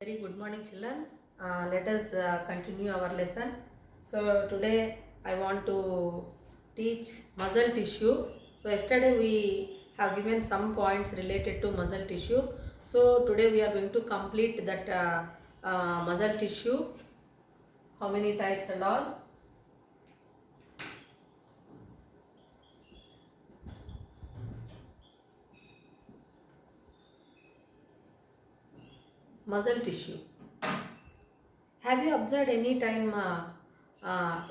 Very good morning, children. Let us continue our lesson. So today I want to teach muscle tissue. So yesterday we have given some points related to muscle tissue. So today we are going to complete that muscle tissue. How many types and all? Muscle tissue. Have you observed any time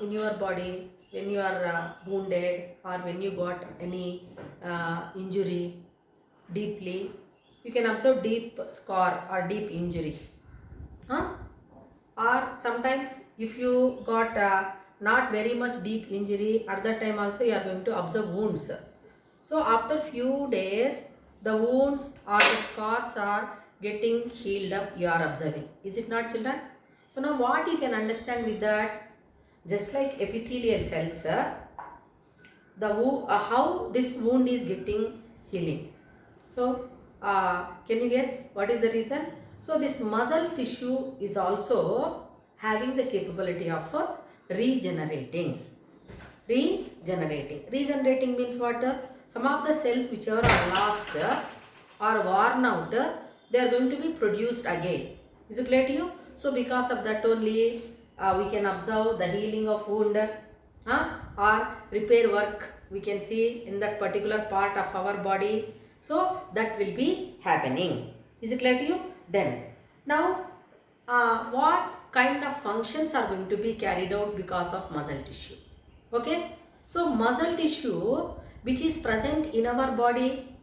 in your body when you are wounded or when you got any injury deeply? You can observe deep scar or deep injury. Huh? Or sometimes if you got not very much deep injury, at that time also you are going to observe wounds. So after few days, the wounds or the scars are getting healed up, you are observing. Is it not, children? So now what you can understand with that, just like epithelial cells, how this wound is getting healing. So can you guess what is the reason? So this muscle tissue is also having the capability of regenerating. Regenerating means what? Some of the cells whichever are lost or worn out, they are going to be produced again. Is it clear to you? So because of that only we can observe the healing of wound or repair work we can see in that particular part of our body. So that will be happening. Is it clear to you? Then now what kind of functions are going to be carried out because of muscle tissue? Okay, so muscle tissue which is present in our body,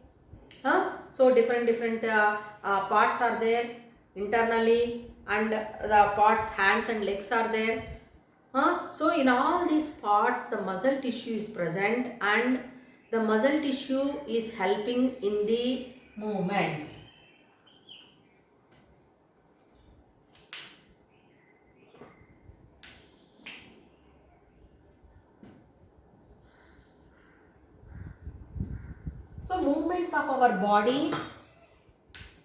so different parts are there internally, and the parts hands and legs are there. So in all these parts the muscle tissue is present, and the muscle tissue is helping in the movements. So movements of our body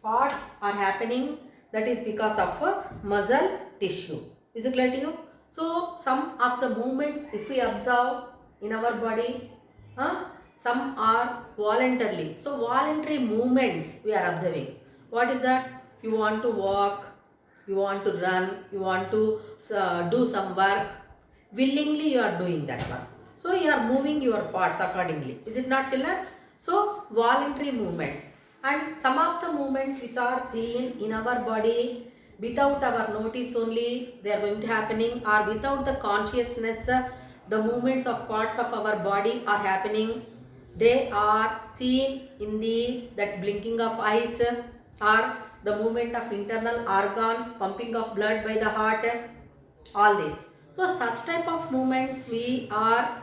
parts are happening, that is because of muscle tissue. Is it clear to you? So some of the movements if we observe in our body, some are voluntarily. So voluntary movements we are observing. What is that? You want to walk, you want to run, you want to do some work. Willingly you are doing that one. So you are moving your parts accordingly. Is it not, children? So voluntary movements, and some of the movements which are seen in our body without our notice only they are going to happening, or without the consciousness the movements of parts of our body are happening. They are seen in the that blinking of eyes, or the movement of internal organs, pumping of blood by the heart, all this. So such type of movements we are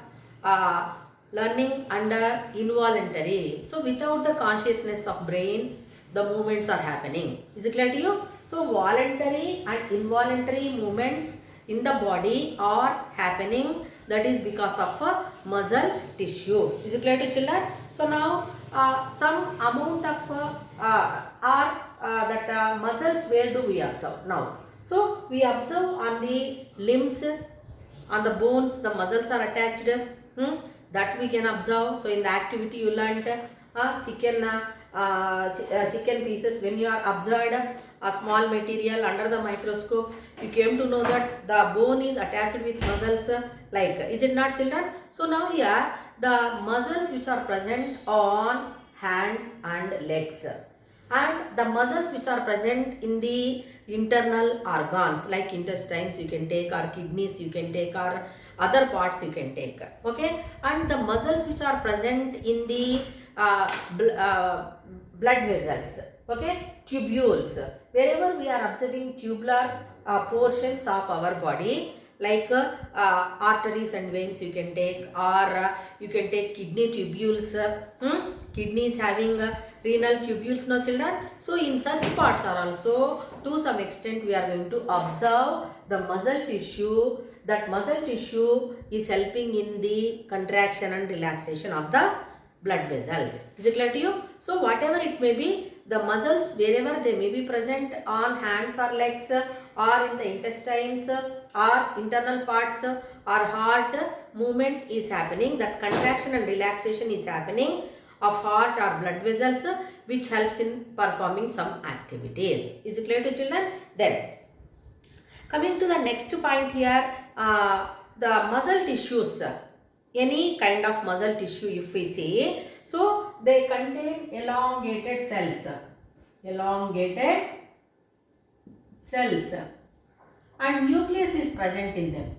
learning under involuntary. So without the consciousness of brain the movements are happening. Is it clear to you? So voluntary and involuntary movements in the body are happening, that is because of muscle tissue. Is it clear to children? So now some amount of muscles where do we observe now? So we observe on the limbs, on the bones the muscles are attached, that we can observe. So in the activity you learnt chicken pieces, when you are observed a small material under the microscope, you came to know that the bone is attached with muscles, like, is it not, children? So now here the muscles which are present on hands and legs, and the muscles which are present in the internal organs like intestines you can take, or kidneys you can take, or other parts you can take. Okay, and the muscles which are present in the blood vessels, okay, tubules, wherever we are observing tubular portions of our body, like arteries and veins you can take, or you can take kidney tubules, kidneys having renal tubules, no, children? So in such parts are also to some extent we are going to observe the muscle tissue. That muscle tissue is helping in the contraction and relaxation of the blood vessels. Is it clear to you? So whatever it may be, the muscles wherever they may be present on hands or legs or in the intestines or internal parts or heart, movement is happening, that contraction and relaxation is happening of heart or blood vessels, which helps in performing some activities. Is it clear to children? Then coming to the next point here, the muscle tissues, any kind of muscle tissue if we see, so they contain elongated cells, and nucleus is present in them.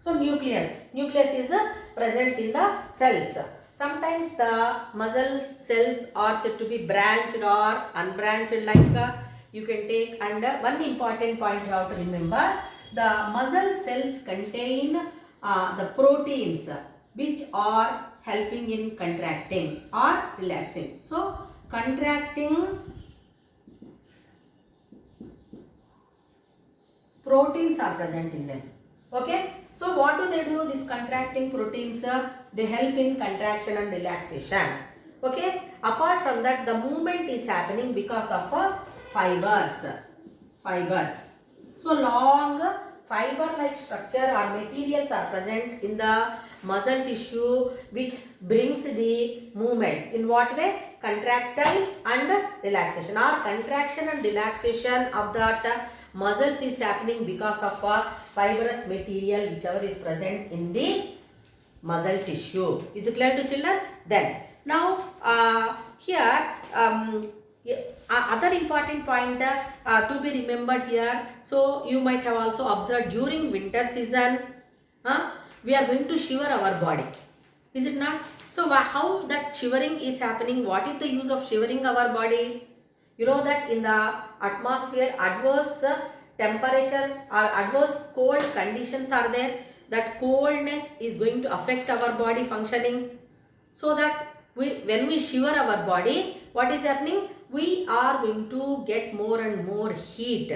So nucleus is present in the cells. Sometimes the muscle cells are said to be branched or unbranched, like you can take. And one important point you have to remember, the muscle cells contain the proteins which are helping in contracting or relaxing. So contracting proteins are present in them. Okay. So what do they do? These contracting proteins, they help in contraction and relaxation. Okay. Apart from that, the movement is happening because of fibers. So long fiber-like structure or materials are present in the muscle tissue, which brings the movements. In what way? Contractile and relaxation, or contraction and relaxation of that muscles is happening because of fibrous material whichever is present in the muscle tissue. Is it clear to children? Then now here other important point to be remembered here. So you might have also observed during winter season, we are going to shiver our body. Is it not? So how that shivering is happening? What is the use of shivering our body? You know that in the atmosphere, adverse temperature or adverse cold conditions are there. That coldness is going to affect our body functioning. So that when we shiver our body, what is happening? We are going to get more and more heat.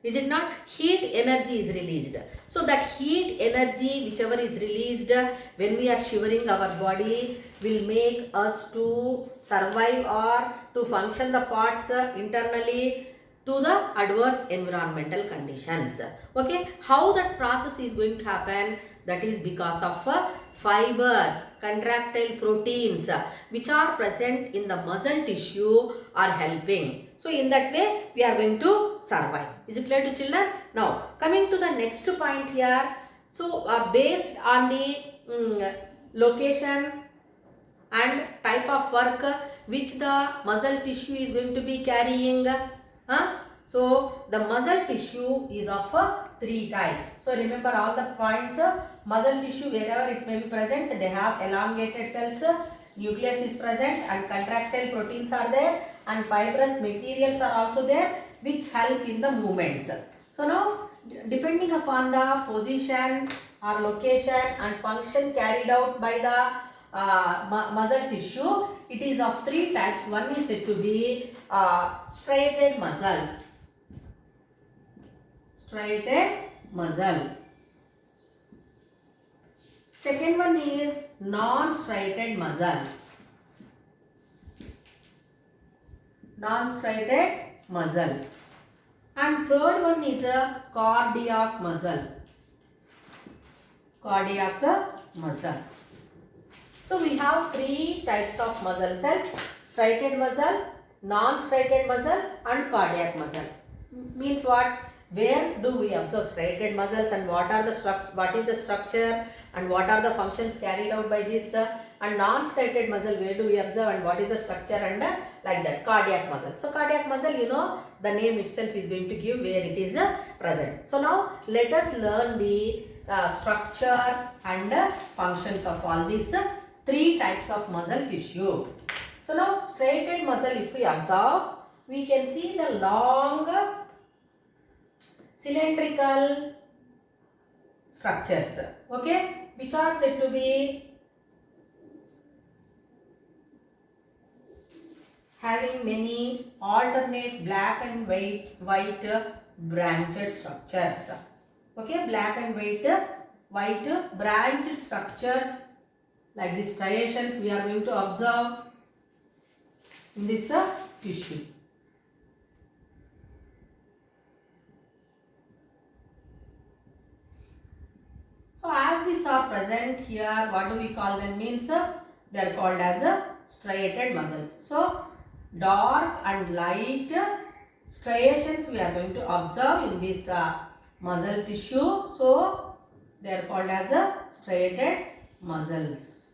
Is it not? Heat energy is released. So that heat energy whichever is released when we are shivering our body will make us to survive or to function the parts internally to the adverse environmental conditions. Okay, how that process is going to happen? That is because of fibers, contractile proteins which are present in the muscle tissue are helping. So in that way we are going to survive. Is it clear to children? Now coming to the next point here. So based on the location and type of work which the muscle tissue is going to be carrying, so the muscle tissue is of three types. So remember all the points. Muscle tissue wherever it may be present, they have elongated cells, nucleus is present, and contractile proteins are there, and fibrous materials are also there which help in the movements. So now depending upon the position or location and function carried out by the muscle tissue, it is of three types. One is said to be striated muscle. Second one is non-striated muscle. And third one is a cardiac muscle. So we have three types of muscle cells: striated muscle, non-striated muscle, and cardiac muscle. Means what? Where do we observe striated muscles, and what is the structure and what are the functions carried out by this? And non-striated muscle, where do we observe and what is the structure, and like that. Cardiac muscle. So cardiac muscle, you know, the name itself is going to give where it is present. So now let us learn the structure and functions of all these three types of muscle tissue. So now striated muscle, if we observe, we can see the long cylindrical structures, okay, which are said to be having many alternate black and white branched structures. Okay, black and white branched structures like the striations we are going to observe in this tissue. So as these are present here, what do we call them? Means they are called as striated muscles. So dark and light striations we are going to observe in this muscle tissue. So they are called as striated muscles.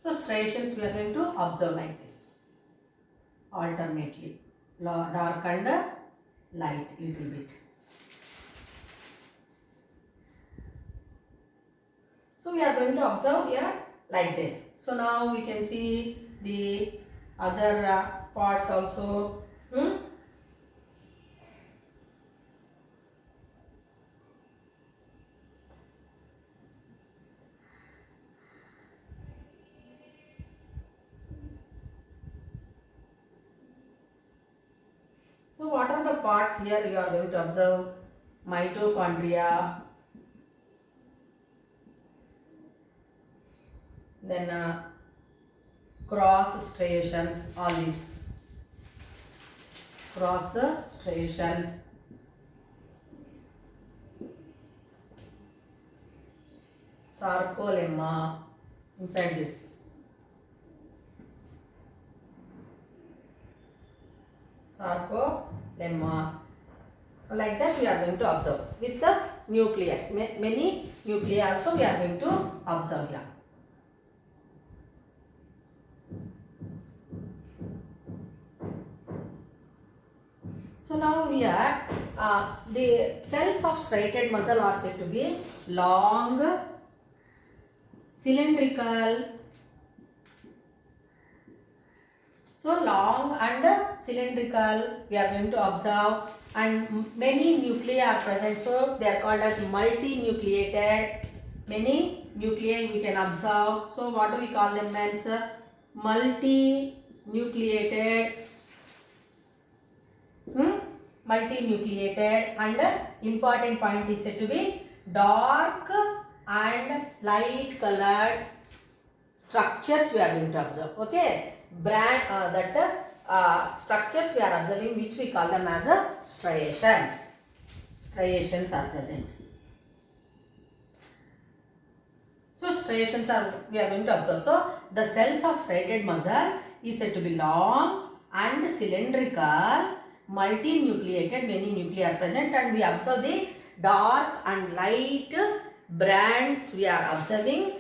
So striations we are going to observe like this alternately, dark and light little bit. So we are going to observe here like this. So now we can see the other parts also. So what are the parts here you are going to observe? Mitochondria, then cross striations, all these cross striations, sarcolemma inside this. Sarcolemma. Like that we are going to observe with the nucleus. Many nuclei also we are going to observe here. So now here the cells of striated muscle are said to be long, cylindrical. So long and cylindrical we are going to observe, and many nuclei are present. So they are called as multinucleated. Many nuclei we can observe. So what do we call them as multinucleated? Multinucleated, and important point is said to be dark and light colored structures we are going to observe. Okay, structures we are observing, which we call them as striations. Striations are present. So striations are we are going to observe. So the cells of striated muscle is said to be long and cylindrical, multinucleated. Many nuclei are present, and we observe the dark and light bands we are observing,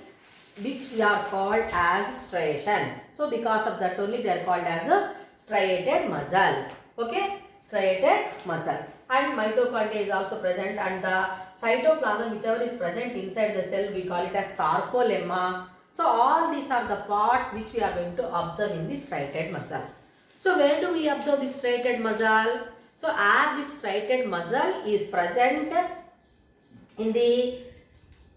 which we are called as striations. So because of that only they are called as a striated muscle. Okay, striated muscle. And mitochondria is also present, and the cytoplasm whichever is present inside the cell we call it as sarcolemma. So all these are the parts which we are going to observe in the striated muscle. So where do we observe the striated muscle? So as this striated muscle is present in the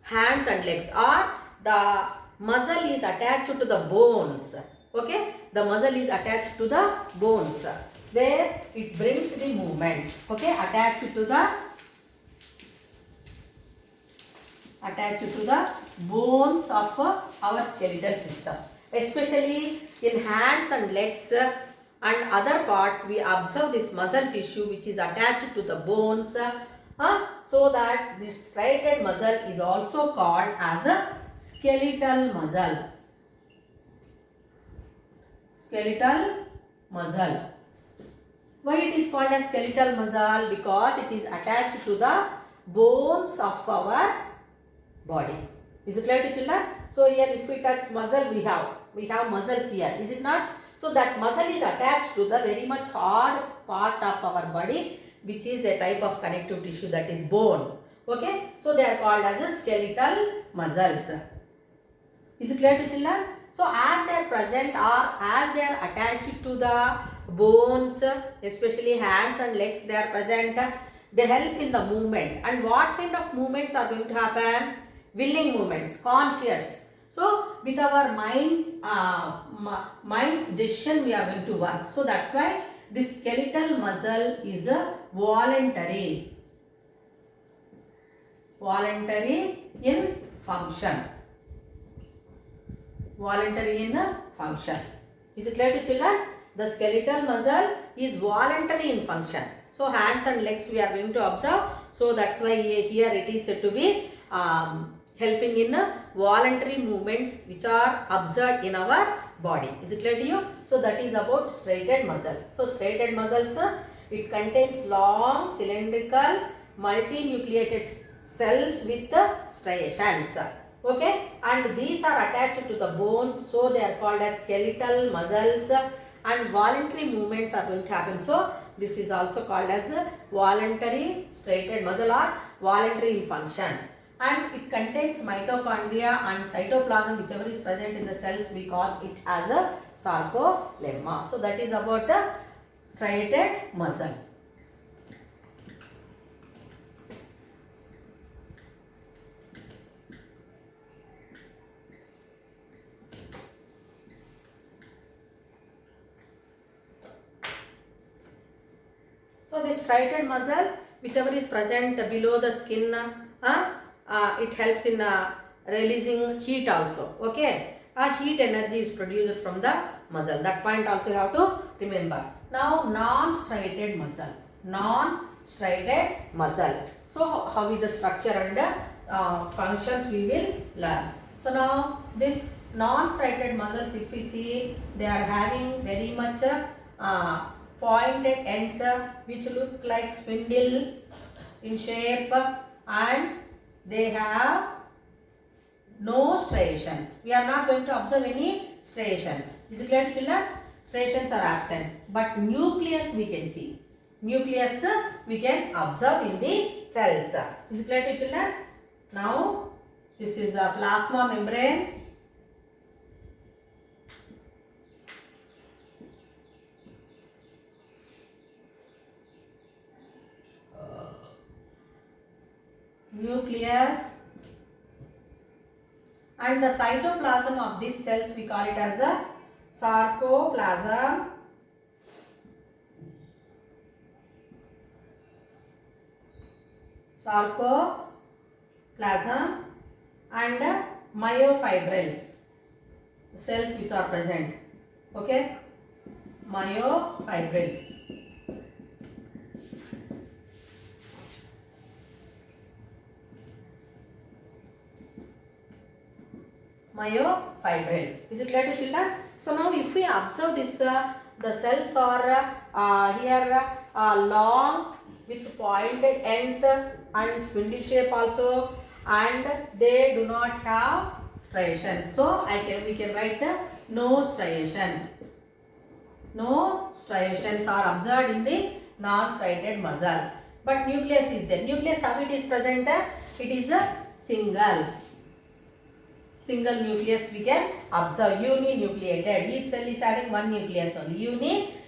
hands and legs, or the muscle is attached to the bones. Okay, the muscle is attached to the bones where it brings the movement. Okay, attached to the bones of our skeletal system. Especially in hands and legs and other parts, we observe this muscle tissue which is attached to the bones, so that this striated muscle is also called as a skeletal muscle. Skeletal muscle. Why it is called as skeletal muscle? Because it is attached to the bones of our body. Is it clear to children? So here if we touch muscle, we have muscles here, is it not? So that muscle is attached to the very much hard part of our body, which is a type of connective tissue, that is bone. Okay, so they are called as a skeletal muscles. Is it clear to children? So as they are present, or as they are attached to the bones, especially hands and legs, they are present, they help in the movement. And what kind of movements are going to happen? Willing movements, conscious. So with our mind's decision we are going to work. So that's why this skeletal muscle is a voluntary in function. Voluntary in function. Is it clear to children? The skeletal muscle is voluntary in function. So hands and legs we are going to observe. So that's why here it is said to be helping in voluntary movements which are observed in our body. Is it clear to you? So that is about striated muscle. So striated muscles, it contains long cylindrical multinucleated cells with striations. Okay, and these are attached to the bones, so they are called as skeletal muscles, and voluntary movements are going to happen. So this is also called as voluntary striated muscle or voluntary in function. And it contains mitochondria and cytoplasm, whichever is present in the cells, we call it as a sarcolemma. So that is about the striated muscle. So this striated muscle, whichever is present below the skin, it helps in releasing heat also. Okay, heat energy is produced from the muscle. That point also you have to remember. Now non-striated muscle. Non-striated muscle. So how is the structure and functions we will learn. So now this non-striated muscles, if we see, they are having very much pointed ends which look like spindle in shape, and they have no striations. We are not going to observe any striations. Is it clear to children? Striations are absent, but nucleus we can see. Nucleus we can observe in the cells. Is it clear to children? Now this is a plasma membrane. Nucleus, and the cytoplasm of these cells we call it as a sarcoplasm. Sarcoplasm and myofibrils, cells which are present. Okay, myofibrils. Myofibrils. Is it clear to children? So now if we observe this, the cells are here long with pointed ends and spindle shape also, and they do not have striations. So we can write no striations. No striations are observed in the non-striated muscle. But nucleus is there. Nucleus, how it is present? It is a single nucleus we can observe, uninucleated. Each cell is having one nucleus only,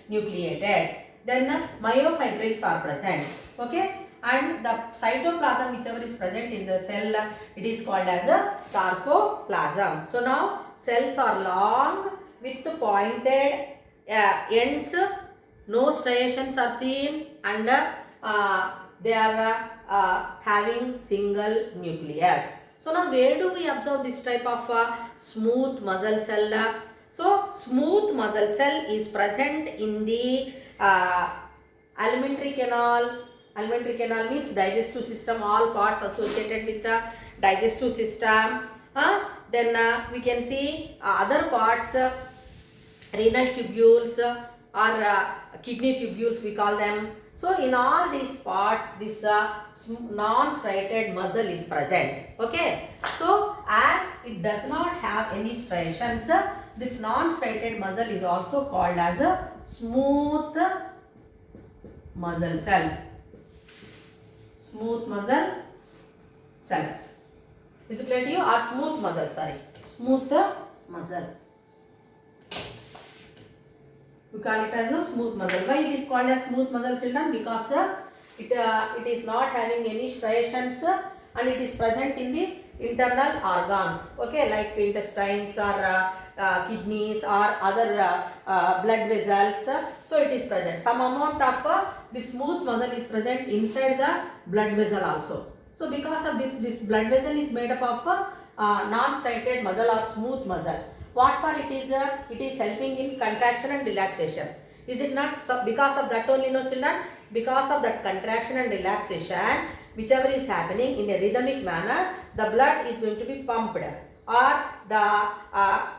uninucleated. Then myofibrils are present. Okay, and the cytoplasm whichever is present in the cell, it is called as a sarcoplasm. So now cells are long with pointed ends, no striations are seen, and they are having single nucleus. So now where do we observe this type of smooth muscle cell? So smooth muscle cell is present in the alimentary canal. Alimentary canal means digestive system, all parts associated with the digestive system. Then we can see other parts, renal tubules or kidney tubules we call them. So in all these parts, this non-striated muscle is present. Okay. So as it does not have any striations, this non-striated muscle is also called as a smooth muscle cell. Smooth muscle cells. Is it clear to you? Or smooth muscle, sorry. Smooth muscle. We call it as a smooth muscle. Why it is called as smooth muscle, children? Because it is not having any striations and it is present in the internal organs. Okay, like intestines or kidneys or other blood vessels. So it is present. Some amount of the smooth muscle is present inside the blood vessel also. So because of this blood vessel is made up of non-striated muscle or smooth muscle. What for it is? It is helping in contraction and relaxation. Is it not? So because of that only, no children, because of that contraction and relaxation, whichever is happening in a rhythmic manner, the blood is going to be pumped, or the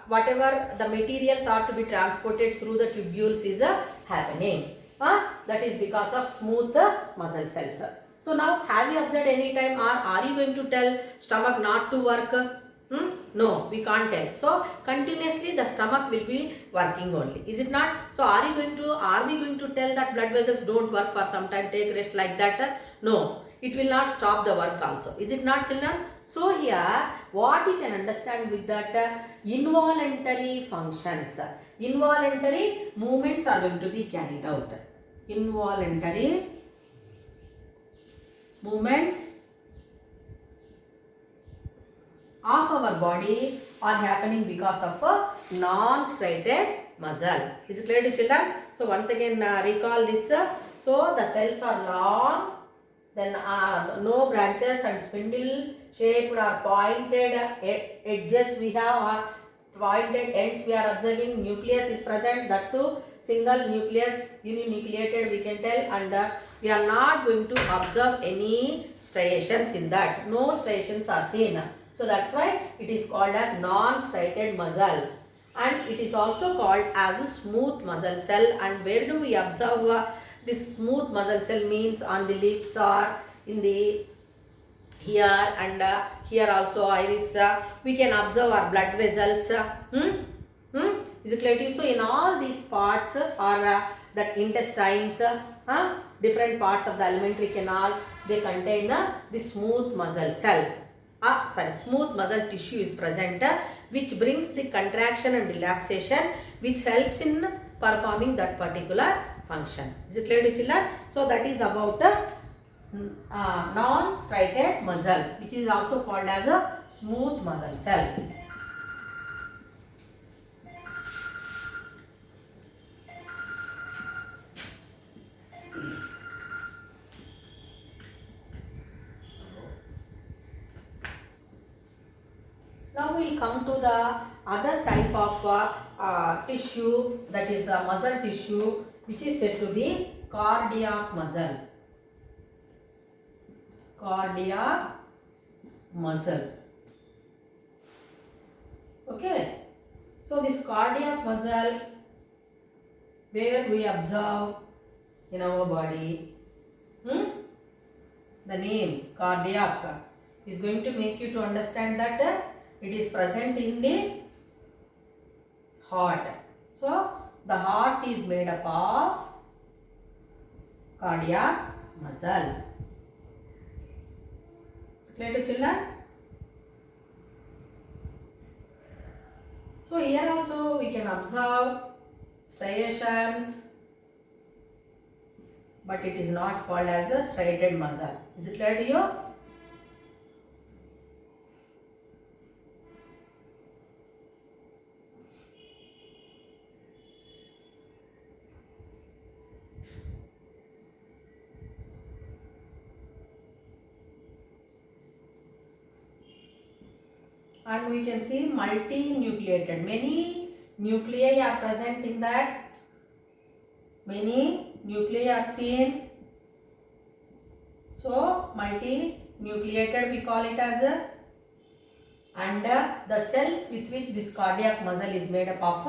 whatever the materials are to be transported through the tubules is happening. That is because of smooth muscle cells. So now, have you observed any time, or are you going to tell stomach not to work? No, we can't tell. So continuously the stomach will be working only. Is it not? So are we going to tell that blood vessels don't work for some time, take rest like that? No, it will not stop the work also. Is it not, children? So here what we can understand with that, involuntary functions, involuntary movements are going to be carried out. Involuntary movements of our body are happening because of a non-striated muscle. Is it clear to children? So once again recall this. So the cells are long, then no branches and spindle shaped or pointed edges we have, or pointed ends we are observing. Nucleus is present, that too single nucleus, uninucleated we can tell, and we are not going to observe any striations in that. No striations are seen. So that's why it is called as non-striated muscle, and it is also called as a smooth muscle cell. And where do we observe this smooth muscle cell? Means on the lips or in the here, and here also iris. We can observe our blood vessels. Is it clear to you? So in all these parts are that intestines, different parts of the alimentary canal, they contain the smooth muscle cell. Smooth muscle tissue is present, which brings the contraction and relaxation, which helps in performing that particular function. Is it clear to children? So that is about the non-striated muscle, which is also called as a smooth muscle cell. Now we come to the other type of tissue, that is muscle tissue, which is said to be cardiac muscle. Cardiac muscle. Okay. So this cardiac muscle, where we observe in our body, the name cardiac is going to make you to understand that it is present in the heart. So the heart is made up of cardiac muscle. Is it clear to children? So here also we can observe striations, but it is not called as the striated muscle. Is it clear to you? And we can see multi-nucleated. Many nuclei are present in that. Many nuclei are seen. So multi-nucleated we call it as a. And the cells with which this cardiac muscle is made up of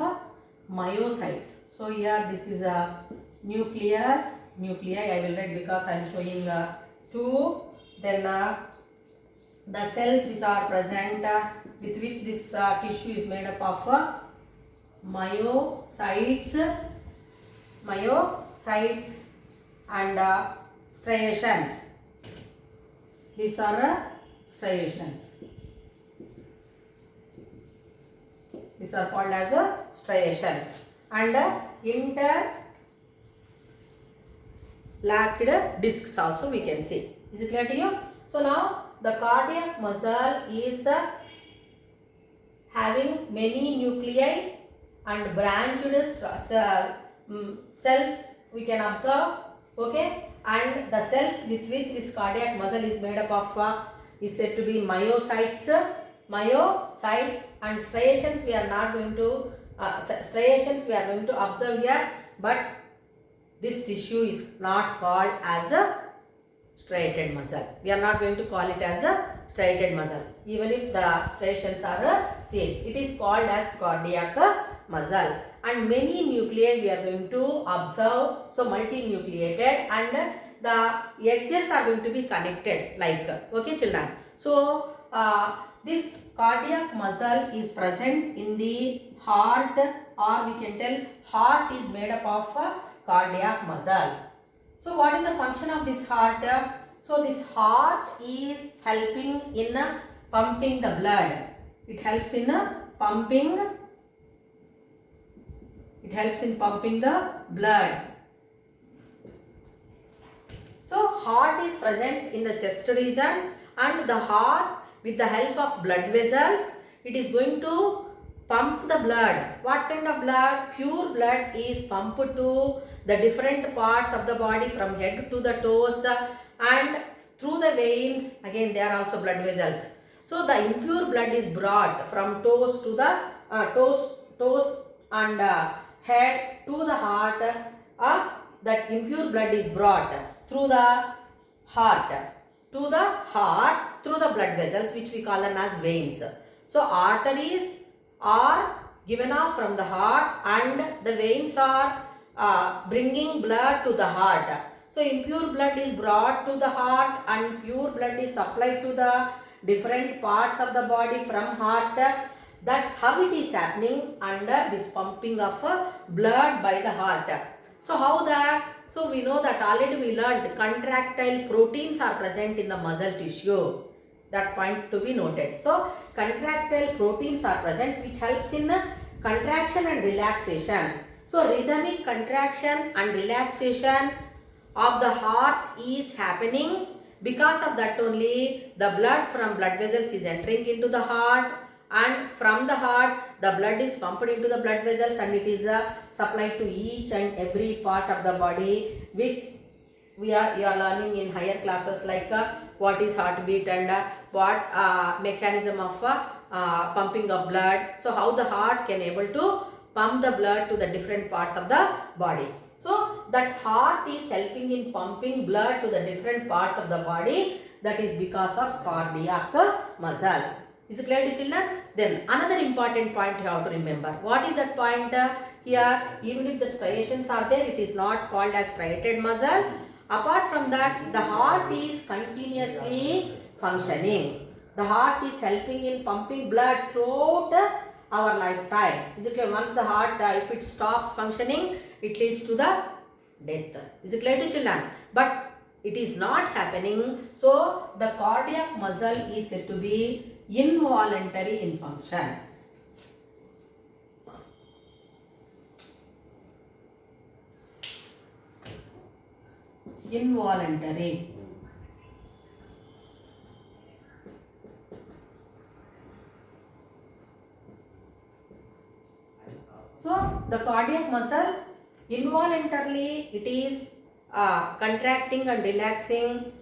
myocytes. So here this is a nucleus, nuclei I will write because I am showing two. Then the cells which are present with which this tissue is made up of myocytes and striations. These are striations. These are called as striations, and interlaced discs also we can see. Is it clear to you? So now the cardiac muscle is having many nuclei and branched cells we can observe. Okay, and the cells with which this cardiac muscle is made up of is said to be myocytes, myocytes, and striations we are not going to observe here, but this tissue is not called as a striated muscle. We are not going to call it as a striated muscle, even if the striations are same. It is called as cardiac muscle, and many nuclei we are going to observe. So multinucleated, and the edges are going to be connected like, okay children. So this cardiac muscle is present in the heart, or we can tell heart is made up of cardiac muscle. So what is the function of this heart? So this heart is helping in pumping the blood. It helps in pumping the blood. So heart is present in the chest region, and the heart, with the help of blood vessels, it is going to pump the blood. What kind of blood? Pure blood is pumped to the different parts of the body from head to the toes, and through the veins. Again, there are also blood vessels. So the impure blood is brought from toes to the toes and head to the heart. That impure blood is brought through the heart to the heart through the blood vessels, which we call them as veins. So arteries are given off from the heart, and the veins are bringing blood to the heart. So impure blood is brought to the heart, and pure blood is supplied to the different parts of the body from heart. That how it is happening under this pumping of blood by the heart. So how that? So we know that already we learned contractile proteins are present in the muscle tissue. That point to be noted. So contractile proteins are present, which helps in contraction and relaxation. So rhythmic contraction and relaxation of the heart is happening. Because of that only, the blood from blood vessels is entering into the heart, and from the heart the blood is pumped into the blood vessels, and it is supplied to each and every part of the body, which you are learning in higher classes, like what is heartbeat and what mechanism of pumping of blood. So how the heart can able to pump the blood to the different parts of the body. So that heart is helping in pumping blood to the different parts of the body. That is because of cardiac muscle. Is it clear to children? Then another important point you have to remember. What is that point? Here, even if the striations are there, it is not called as striated muscle. Apart from that, the heart is continuously functioning. The heart is helping in pumping blood throughout our lifetime. Is it clear? Once the heart, if it stops functioning, it leads to the death. Is it clear to children? But it is not happening. So the cardiac muscle is said to be involuntary in function. Involuntary. So the cardiac muscle, involuntarily it is contracting and relaxing,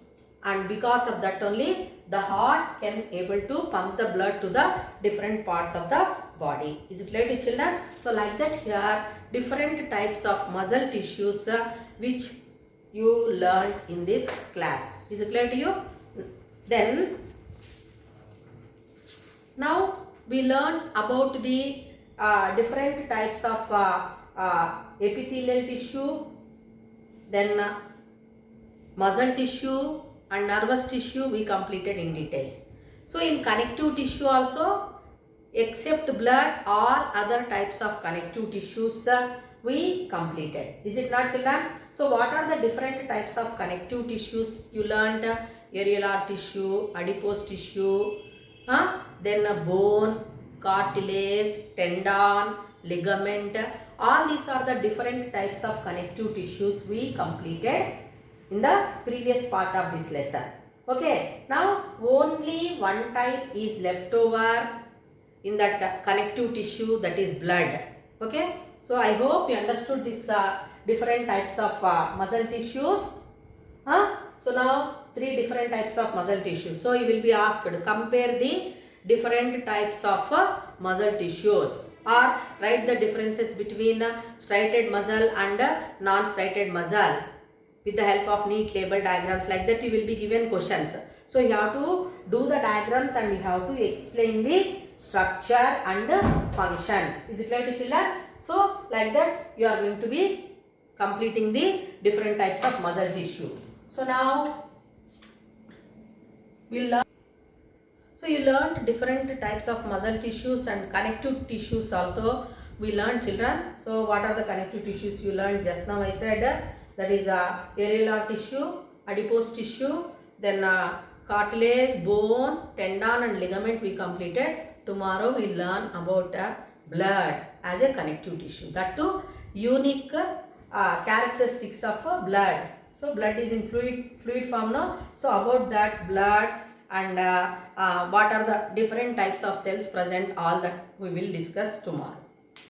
and because of that only the heart can able to pump the blood to the different parts of the body. Is it clear to children? So like that, here different types of muscle tissues which you learned in this class. Is it clear to you? Then now we learn about the different types of epithelial tissue, then muscle tissue and nervous tissue we completed in detail. So in connective tissue also, except blood, all other types of connective tissues we completed. Is it not, children? So what are the different types of connective tissues you learned? Areolar tissue, adipose tissue, then bone, cartilage, tendon, ligament. All these are the different types of connective tissues we completed in the previous part of this lesson. Okay, now only one type is left over in that connective tissue, that is blood. Okay, so I hope you understood this different types of muscle tissues. So now three different types of muscle tissues. So you will be asked to compare the different types of muscle tissues, or write the differences between striated muscle and non-striated muscle with the help of neat label diagrams. Like that you will be given questions. So you have to do the diagrams and you have to explain the structure and functions. Is it clear to children? So like that you are going to be completing the different types of muscle tissue. So now we'll learn. So you learned different types of muscle tissues and connective tissues also we learned, children. So what are the connective tissues you learned just now? I said that is areolar tissue, adipose tissue, then cartilage, bone, tendon and ligament we completed. Tomorrow we learn about blood as a connective tissue. That too unique characteristics of blood. So blood is in fluid form now. So about that blood and what are the different types of cells present, all that we will discuss tomorrow.